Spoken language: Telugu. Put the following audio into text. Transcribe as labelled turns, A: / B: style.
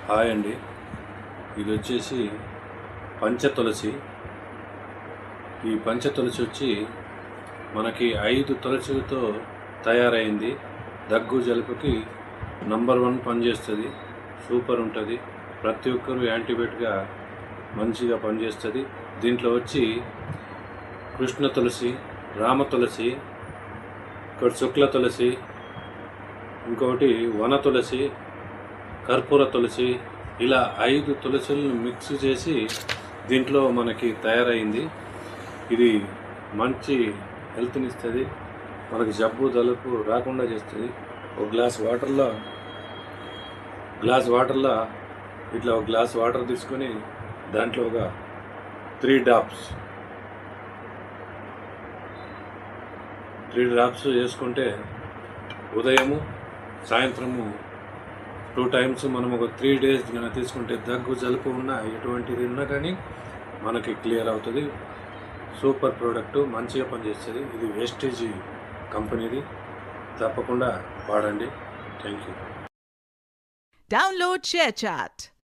A: హాయ్ అండి. ఇది వచ్చేసి పంచతులసి. ఈ పంచతులసి వచ్చి మనకి 5 తులసిలతో తయారైంది. దగ్గు జలుబుకి నంబర్ 1 పనిచేస్తుంది. సూపర్ ఉంటుంది. ప్రతి ఒక్కరూ యాంటీబయాటిక్గా మంచిగా పనిచేస్తుంది. దీంట్లో వచ్చి కృష్ణ తులసి, రామ తులసి, ఇంకోటి శుక్ల తులసి, ఇంకొకటి వన తులసి, కర్పూర తులసి, ఇలా 5 తులసులను మిక్స్ చేసి దీంట్లో మనకి తయారైంది. ఇది మంచి హెల్త్ని ఇస్తుంది. మనకి జబ్బు జలుబు రాకుండా చేస్తుంది. ఒక గ్లాస్ వాటర్లో ఇట్లా ఒక గ్లాస్ వాటర్ తీసుకొని దాంట్లో ఒక 3 డ్రాప్స్ వేసుకుంటే ఉదయము సాయంత్రము 2 టైమ్స్ మనం ఒక 3 డేస్ కనుక తీసుకుంటే దగ్గు జలుబు ఉన్నా ఎటువంటిది ఉన్నా కానీ మనకి క్లియర్ అవుతుంది. సూపర్ ప్రోడక్ట్, మంచిగా పనిచేస్తుంది. ఇది వేస్టేజ్ కంపెనీది. తప్పకుండా వాడండి. Thank you.
B: Download ShareChat.